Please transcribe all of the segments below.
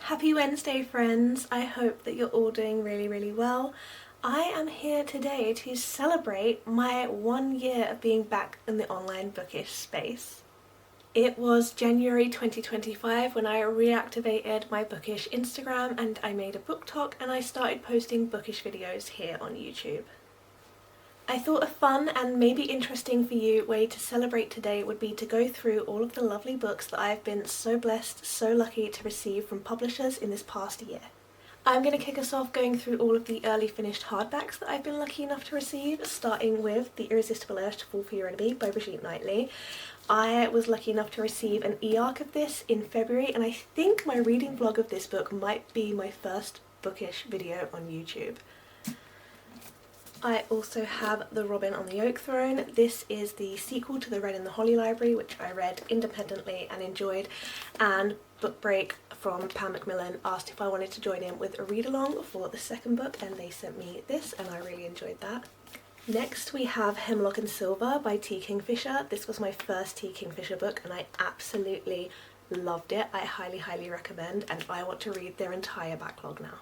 Happy Wednesday, friends! I hope that you're all doing really well. I am here today to celebrate my 1 year of being back in the online bookish space. It was January 2025 when I reactivated my bookish Instagram and I made a booktok and I started posting bookish videos here on YouTube. I thought a fun and maybe interesting for you way to celebrate today would be to go through all of the lovely books that I've been so blessed, so lucky to receive from publishers in this past year. I'm going to kick us off going through all of the early finished hardbacks that I've been lucky enough to receive, starting with The Irresistible Urge to Fall for Your Enemy by Brigitte Knightley. I was lucky enough to receive an e-arc of this in February, and I think my reading vlog of this book might be my first bookish video on YouTube. I also have The Robin on the Oak Throne. This is the sequel to The Red in the Holly Library, which I read independently and enjoyed, and Book Break from Pam Macmillan asked if I wanted to join in with a read-along for the second book, and they sent me this and I really enjoyed that. Next we have Hemlock and Silver by T. Kingfisher. This was my first T. Kingfisher book and I absolutely loved it. I highly recommend, and I want to read their entire backlog now.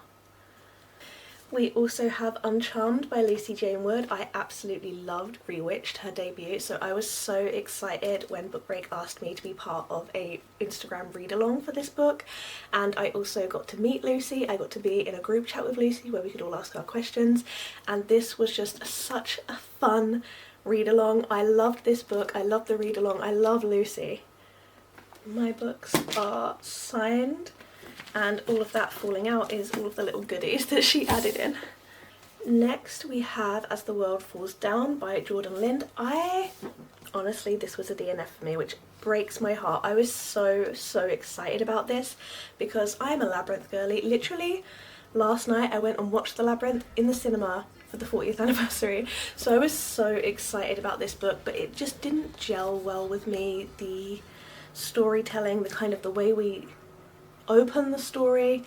We also have Uncharmed by Lucy Jane Wood. I absolutely loved Rewitched, her debut, so I was so excited when Book Break asked me to be part of a Instagram read-along for this book, and I also got to meet Lucy. I got to be in a group chat with Lucy where we could all ask our questions, and this was just such a fun read-along. I loved this book, I loved the read-along, I love Lucy. My books are signed, and all of that falling out is all of the little goodies that she added in. Next we have As the World Falls Down by Jordan Lind. Honestly, this was a DNF for me, which breaks my heart. I was so excited about this because I'm a Labyrinth girly. Literally last night I went and watched The Labyrinth in the cinema for the 40th anniversary, so I was so excited about this book, but it just didn't gel well with me. The storytelling, the way we open the story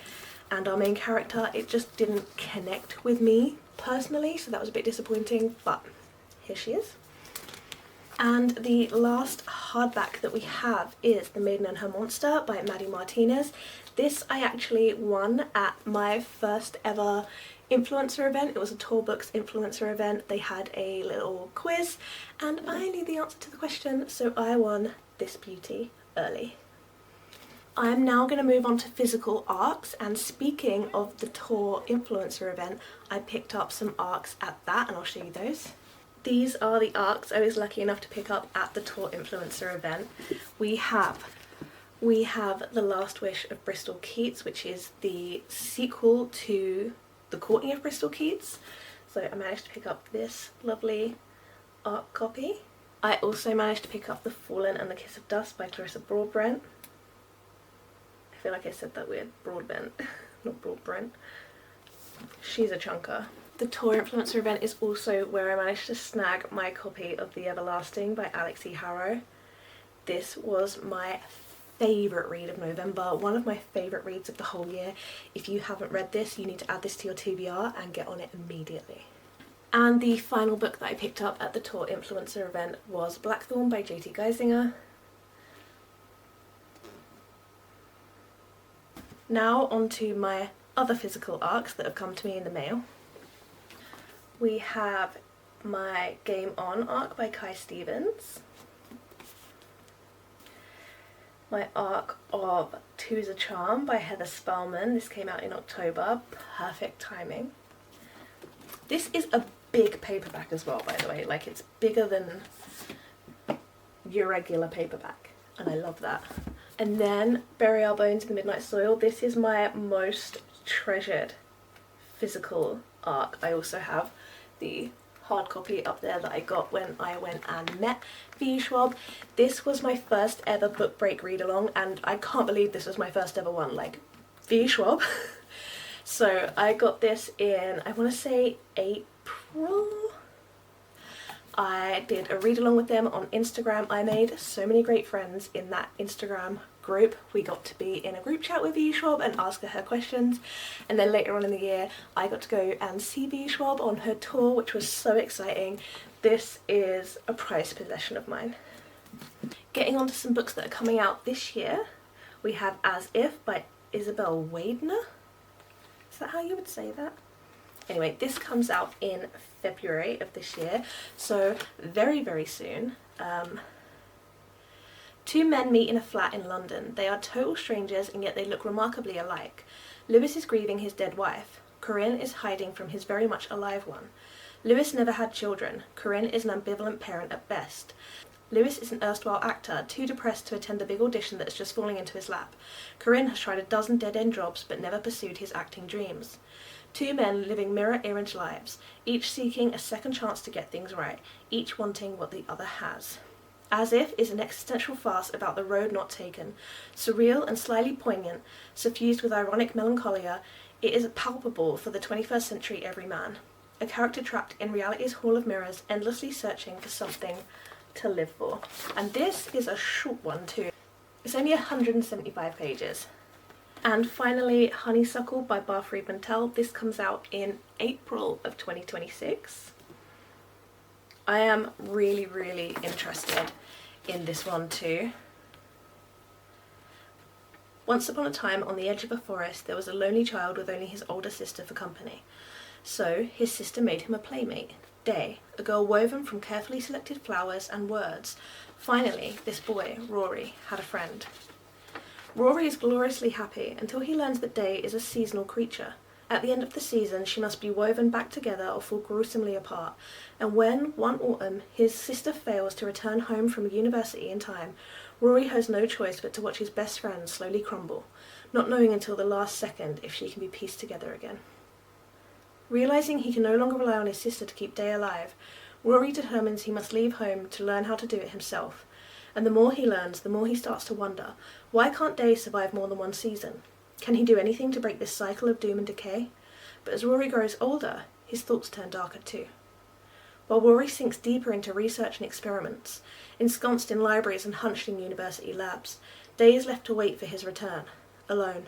and our main character, it just didn't connect with me personally, so that was a bit disappointing, but here she is. And the last hardback that we have is The Maiden and Her Monster by Maddie Martinez. This I actually won at my first ever influencer event. It was a Tor Books influencer event. They had a little quiz and I knew the answer to the question, so I won this beauty early. I'm now going to move on to physical arcs, and speaking of the Tor influencer event, I picked up some arcs at that and I'll show you those. These are the arcs I was lucky enough to pick up at the Tor influencer event. We have The Last Wish of Bristol Keats, which is the sequel to The Courtney of Bristol Keats. So I managed to pick up this lovely arc copy. I also managed to pick up The Fallen and the Kiss of Dust by Clarissa Broadbent. I feel like I said that weird. Broadbent, not Broadbrent. She's a chunker. The Tor influencer event is also where I managed to snag my copy of The Everlasting by Alex E. Harrow. This was my favourite read of November, one of my favourite reads of the whole year. If you haven't read this, you need to add this to your TBR and get on it immediately. And the final book that I picked up at the Tor influencer event was Blackthorn by J.T. Geisinger. Now onto my other physical arcs that have come to me in the mail. We have my Game On arc by Kai Stevens. My arc of Two's a Charm by Heather Spellman. This came out in October. Perfect timing. This is a big paperback as well, by the way. Like, it's bigger than your regular paperback, and I love that. And then Bury Our Bones in the Midnight Soil. This is my most treasured physical arc. I also have the hard copy up there that I got when I went and met V. Schwab. This was my first ever Book Break read-along, and I can't believe this was my first ever one, like V. Schwab. So I got this in, I want to say April. I did a read-along with them on Instagram. I made so many great friends in that Instagram group. We got to be in a group chat with V. Schwab and ask her questions, and then later on in the year I got to go and see V. Schwab on her tour, which was so exciting. This is a prized possession of mine. Getting on to some books that are coming out this year, we have As If by Isabel Wadner? Is that how you would say that? Anyway, this comes out in February of this year, so very, very soon. Two men meet in a flat in London. They are total strangers and yet they look remarkably alike. Lewis is grieving his dead wife. Corinne is hiding from his very much alive one. Lewis never had children. Corinne is an ambivalent parent at best. Lewis is an erstwhile actor, too depressed to attend the big audition that is just falling into his lap. Corinne has tried a dozen dead-end jobs but never pursued his acting dreams. Two men living mirror-image lives, each seeking a second chance to get things right, each wanting what the other has. As If is an existential farce about the road not taken. Surreal and slyly poignant, suffused with ironic melancholia, it is palpable for the 21st century everyman. A character trapped in reality's hall of mirrors, endlessly searching for something to live for. And this is a short one too. It's only 175 pages. And finally, Honeysuckle by Bar Friedman Tell. This comes out in April of 2026. I am really, really interested in this one too. Once upon a time, on the edge of a forest, there was a lonely child with only his older sister for company. So his sister made him a playmate, Day, a girl woven from carefully selected flowers and words. Finally, this boy, Rory, had a friend. Rory is gloriously happy until he learns that Day is a seasonal creature. At the end of the season, she must be woven back together or fall gruesomely apart. And when, one autumn, his sister fails to return home from university in time, Rory has no choice but to watch his best friend slowly crumble, not knowing until the last second if she can be pieced together again. Realising he can no longer rely on his sister to keep Day alive, Rory determines he must leave home to learn how to do it himself. And the more he learns, the more he starts to wonder, why can't Day survive more than one season? Can he do anything to break this cycle of doom and decay? But as Rory grows older, his thoughts turn darker too. While Rory sinks deeper into research and experiments, ensconced in libraries and hunched in university labs, Day is left to wait for his return, alone.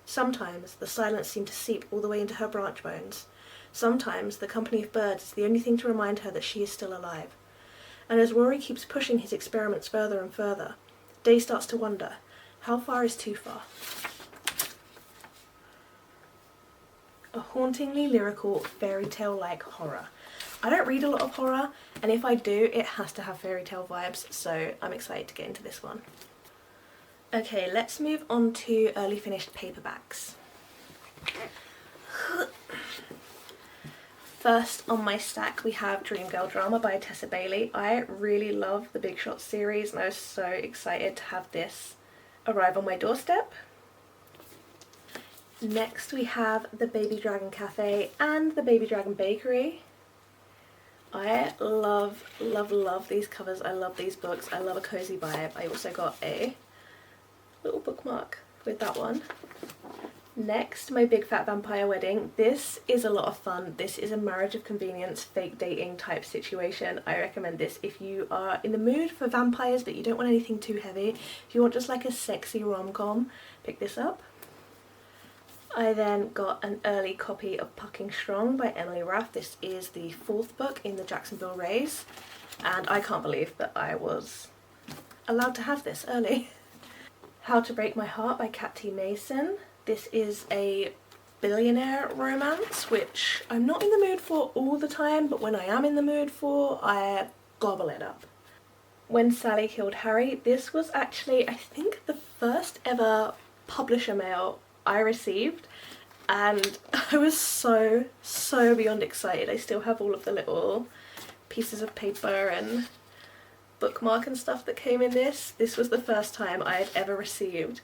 Sometimes the silence seems to seep all the way into her branch bones. Sometimes the company of birds is the only thing to remind her that she is still alive. And as Rory keeps pushing his experiments further and further, Day starts to wonder, how far is too far? A hauntingly lyrical, fairy tale-like horror. I don't read a lot of horror, and if I do, it has to have fairy tale vibes, so I'm excited to get into this one. Okay, let's move on to early finished paperbacks. First on my stack we have Dream Girl Drama by Tessa Bailey. I really love the Big Shot series and I was so excited to have this arrive on my doorstep. Next we have The Baby Dragon Cafe and The Baby Dragon Bakery. I love, love, love these covers. I love these books. I love a cozy vibe. I also got a little bookmark with that one. Next, My Big Fat Vampire Wedding. This is a lot of fun. This is a marriage of convenience, fake dating type situation. I recommend this if you are in the mood for vampires but you don't want anything too heavy. If you want just like a sexy rom-com, pick this up. I then got an early copy of Pucking Strong by Emily Raff. This is the 4th book in the Jacksonville Rays and I can't believe that I was allowed to have this early. How to Break My Heart by Kat T. Mason. This is a billionaire romance, which I'm not in the mood for all the time, but when I am in the mood for, I gobble it up. When Sally Killed Harry. This was actually, I think, the first ever publisher mail I received, and I was so beyond excited. I still have all of the little pieces of paper and bookmark and stuff that came in this. This was the first time I had ever received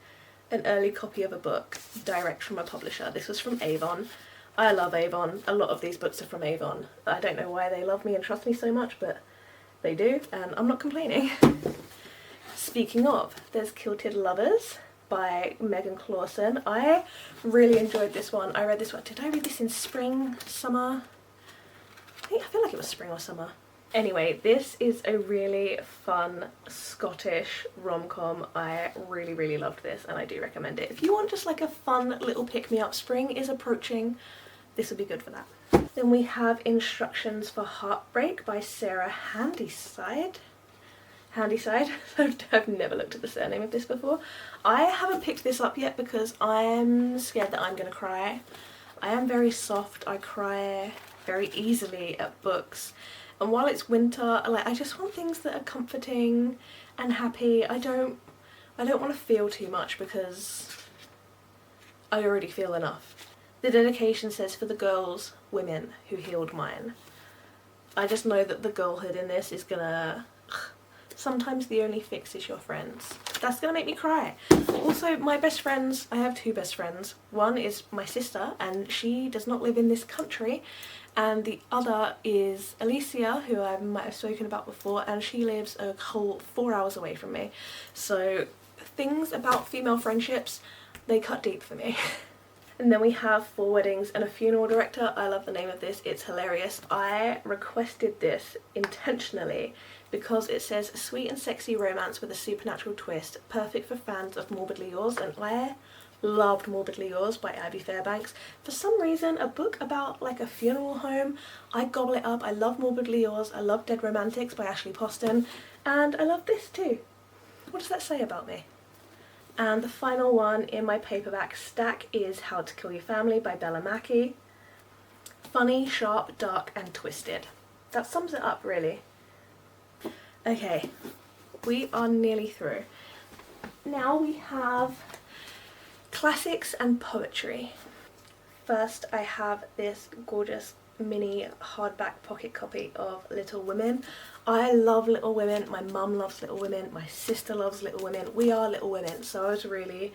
an early copy of a book direct from a publisher. This was from Avon. I love Avon. A lot of these books are from Avon. I don't know why they love me and trust me so much, but they do, and I'm not complaining. Speaking of, there's Kilted Lovers by Megan Clawson. I really enjoyed this one. I read this one. Did I read this in spring, summer? I feel like it was spring or summer. Anyway, this is a really fun Scottish rom-com. I really loved this and I do recommend it. If you want just like a fun little pick-me-up, spring is approaching, this would be good for that. Then we have Instructions for Heartbreak by Sarah Handyside. Handyside. I've never looked at the surname of this before. I haven't picked this up yet because I'm scared that I'm gonna cry. I am very soft. I cry very easily at books, and while it's winter, like, I just want things that are comforting and happy. I don't want to feel too much because I already feel enough. The dedication says, "For the girls, women who healed mine." I just know that the girlhood in this is gonna... Sometimes the only fix is your friends. That's gonna make me cry. Also, my best friends, I have two best friends. One is my sister, and she does not live in this country. And the other is Alicia, who I might have spoken about before, and she lives a whole 4 hours away from me. So things about female friendships, they cut deep for me. And then we have 4 Weddings and a Funeral Director. I love the name of this, it's hilarious. I requested this intentionally because it says sweet and sexy romance with a supernatural twist, perfect for fans of Morbidly Yours, and I loved Morbidly Yours by Abby Fairbanks. For some reason, a book about like a funeral home, I gobble it up. I love Morbidly Yours, I love Dead Romantics by Ashley Poston, and I love this too. What does that say about me? And the final one in my paperback stack is How to Kill Your Family by Bella Mackie. Funny, sharp, dark and twisted. That sums it up really. Okay, we are nearly through. Now we have classics and poetry. First I have this gorgeous mini hardback pocket copy of Little Women. I love Little Women, my mum loves Little Women, my sister loves Little Women, we are Little Women, so I was really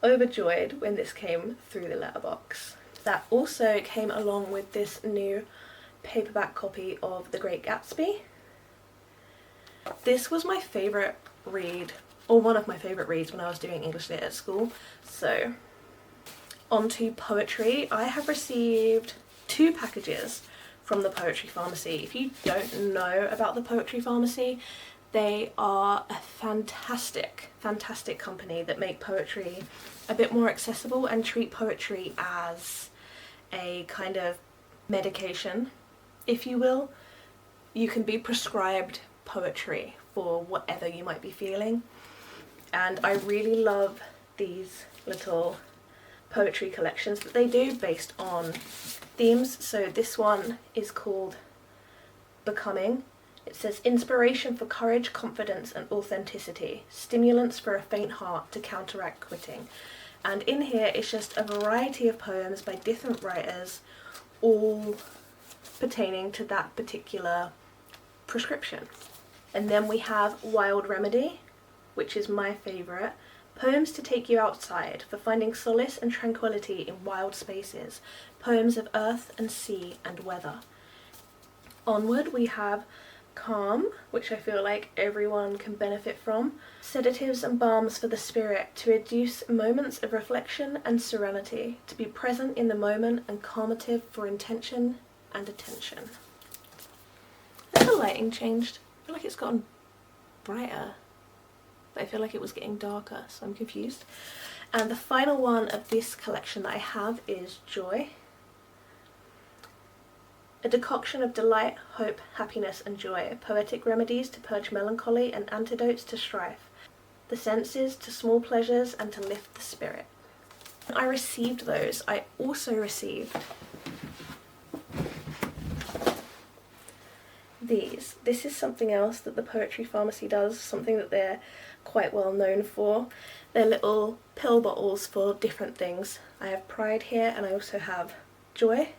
overjoyed when this came through the letterbox. That also came along with this new paperback copy of The Great Gatsby. This was my favourite read, or one of my favourite reads when I was doing English Lit at school. So, onto poetry. I have received 2 packages from the Poetry Pharmacy. If you don't know about the Poetry Pharmacy, they are a fantastic, fantastic company that make poetry a bit more accessible and treat poetry as a kind of medication, if you will. You can be prescribed poetry for whatever you might be feeling, and I really love these little poetry collections that they do based on themes. So this one is called Becoming. It says inspiration for courage, confidence and authenticity, stimulants for a faint heart to counteract quitting. And in here it's just a variety of poems by different writers, all pertaining to that particular prescription. And then we have Wild Remedy, which is my favourite. Poems to take you outside, for finding solace and tranquility in wild spaces. Poems of earth and sea and weather. Onward we have Calm, which I feel like everyone can benefit from. Sedatives and balms for the spirit, to reduce moments of reflection and serenity. To be present in the moment and calmative for intention and attention. Has the lighting changed? I feel like it's gotten brighter, but I feel like it was getting darker, so I'm confused. And the final one of this collection that I have is Joy. A decoction of delight, hope, happiness and joy. Poetic remedies to purge melancholy and antidotes to strife. The senses to small pleasures and to lift the spirit. I received those. I also received these. This is something else that the Poetry Pharmacy does, something that they're quite well known for. They're little pill bottles for different things. I have Pride here and I also have Joy,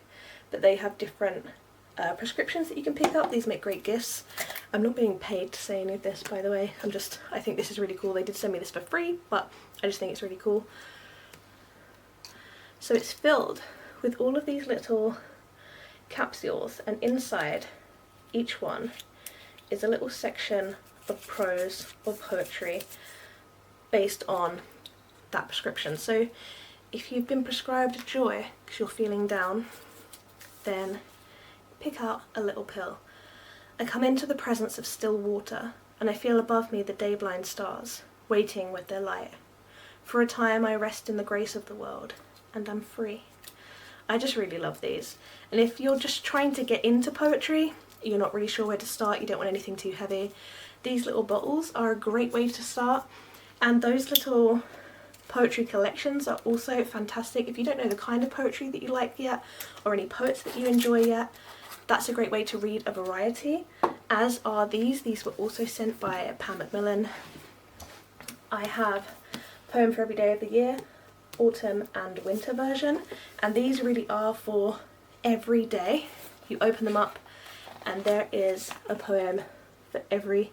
but they have different prescriptions that you can pick up. These make great gifts. I'm not being paid to say any of this, by the way. I think this is really cool. They did send me this for free, but I just think it's really cool. So it's filled with all of these little capsules, and inside each one is a little section of prose or poetry based on that prescription. So if you've been prescribed Joy because you're feeling down, then pick out a little pill. I come into the presence of still water, and I feel above me the day-blind stars, waiting with their light. For a time I rest in the grace of the world, and I'm free. I just really love these. And if you're just trying to get into poetry, you're not really sure where to start, you don't want anything too heavy, these little bottles are a great way to start, and those little poetry collections are also fantastic. If you don't know the kind of poetry that you like yet, or any poets that you enjoy yet, that's a great way to read a variety, as are these. These were also sent by Pam Macmillan. I have Poem for Every Day of the Year, Autumn and Winter version, and these really are for every day. You open them up and there is a poem for every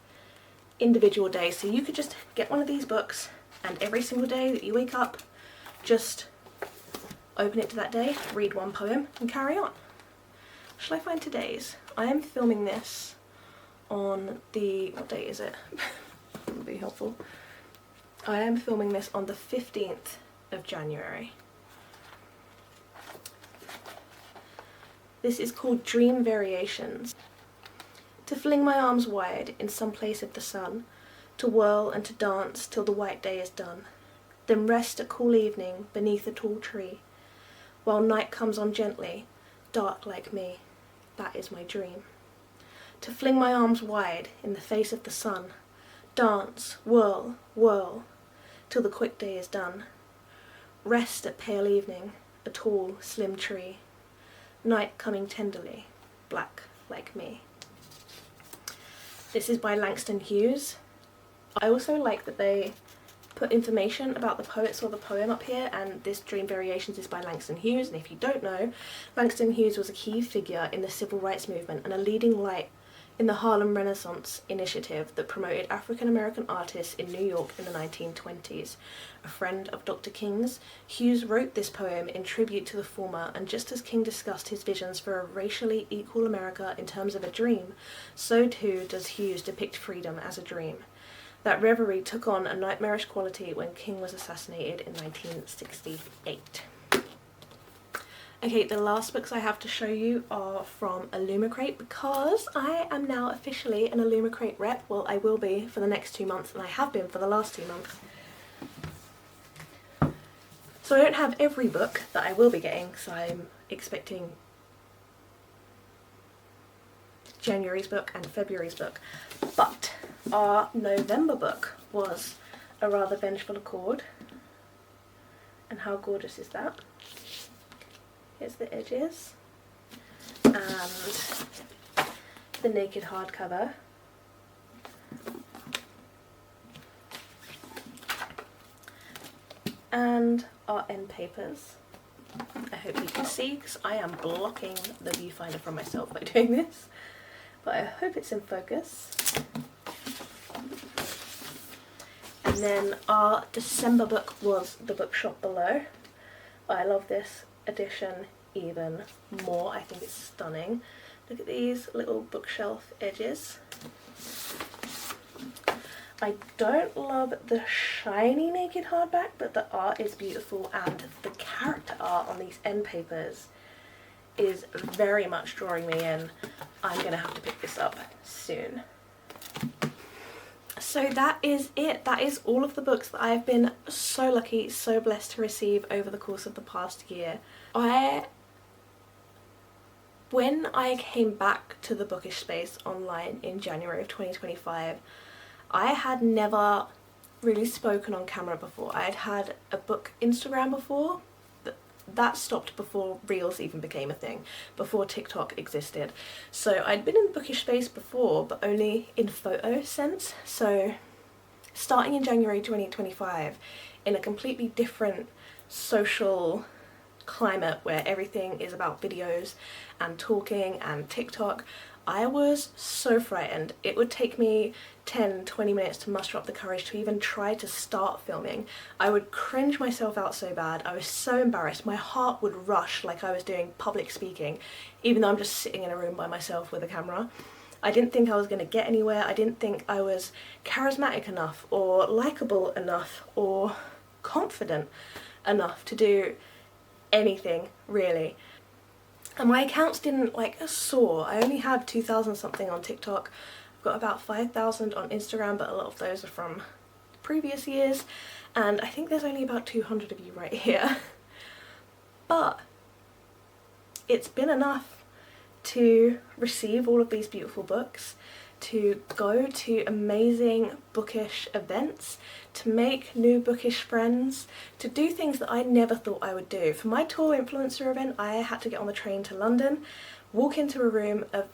individual day. So you could just get one of these books and every single day that you wake up, just open it to that day, read one poem and carry on. Shall I find today's? I am filming this on the, what day is it? That would be helpful. I am filming this on the 15th of January. This is called Dream Variations. To fling my arms wide in some place of the sun, to whirl and to dance till the white day is done, then rest a cool evening beneath a tall tree, while night comes on gently, dark like me. That is my dream. To fling my arms wide in the face of the sun, dance, whirl, whirl, till the quick day is done. Rest at pale evening, a tall, slim tree, night coming tenderly, black like me. This is by Langston Hughes. I also like that they put information about the poets or the poem up here, and this Dream Variations is by Langston Hughes, and if you don't know, Langston Hughes was a key figure in the civil rights movement and a leading light in the Harlem Renaissance initiative that promoted African American artists in New York in the 1920s. A friend of Dr. King's, Hughes wrote this poem in tribute to the former, and just as King discussed his visions for a racially equal America in terms of a dream, so too does Hughes depict freedom as a dream. That reverie took on a nightmarish quality when King was assassinated in 1968. Okay, the last books I have to show you are from Illumicrate, because I am now officially an Illumicrate rep. Well, I will be for the next 2 months, and I have been for the last 2 months. So I don't have every book that I will be getting, because I'm expecting January's book and February's book. But our November book was A Rather Vengeful Accord. And how gorgeous is that? Here's the edges. And the naked hardcover. And our end papers. I hope you can see, because I am blocking the viewfinder from myself by doing this. But I hope it's in focus. And then our December book was The Bookshop Below. I love this edition even more. I think it's stunning. Look at these little bookshelf edges. I don't love the shiny naked hardback, but the art is beautiful, and the character art on these end papers is very much drawing me in. I'm gonna have to pick this up soon. So that is it. That is all of the books that I've been so lucky, so blessed to receive over the course of the past year. When I came back to the bookish space online in January of 2025, I had never really spoken on camera before. I had had a book Instagram before, but that stopped before Reels even became a thing, before TikTok existed. So I'd been in the bookish space before, but only in photo sense. So starting in January 2025, in a completely different social climate where everything is about videos and talking and TikTok, I was so frightened. It would take me 10-20 minutes to muster up the courage to even try to start filming. I would cringe myself out so bad. I was so embarrassed. My heart would rush like I was doing public speaking, even though I'm just sitting in a room by myself with a camera. I didn't think I was going to get anywhere. I didn't think I was charismatic enough or likable enough or confident enough to do anything, really. And my accounts didn't soar. I only had 2,000 something on TikTok. I've got about 5,000 on Instagram, but a lot of those are from previous years. And I think there's only about 200 of you right here. But it's been enough to receive all of these beautiful books, to go to amazing bookish events, to make new bookish friends, to do things that I never thought I would do. For my tour influencer event, I had to get on the train to London, walk into a room of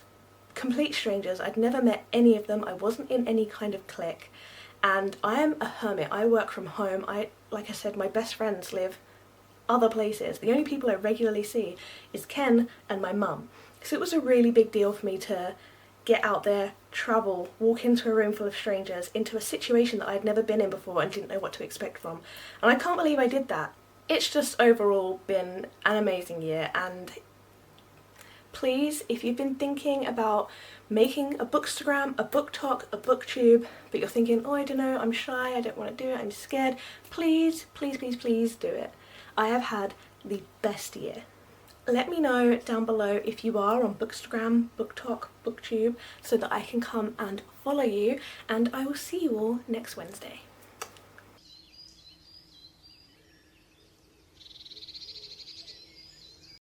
complete strangers. I'd never met any of them, I wasn't in any kind of clique, and I am a hermit. I work from home. Like I said, my best friends live other places. The only people I regularly see is Ken and my mum. So it was a really big deal for me to get out there, travel, walk into a room full of strangers, into a situation that I'd never been in before and didn't know what to expect from. And I can't believe I did that. It's just overall been an amazing year, and please, if you've been thinking about making a bookstagram, a booktok, a booktube, but you're thinking, oh, I don't know, I'm shy, I don't want to do it, I'm scared, please, please, please, please do it. I have had the best year. Let me know down below if you are on bookstagram, booktok, booktube, so that I can come and follow you, and I will see you all next Wednesday.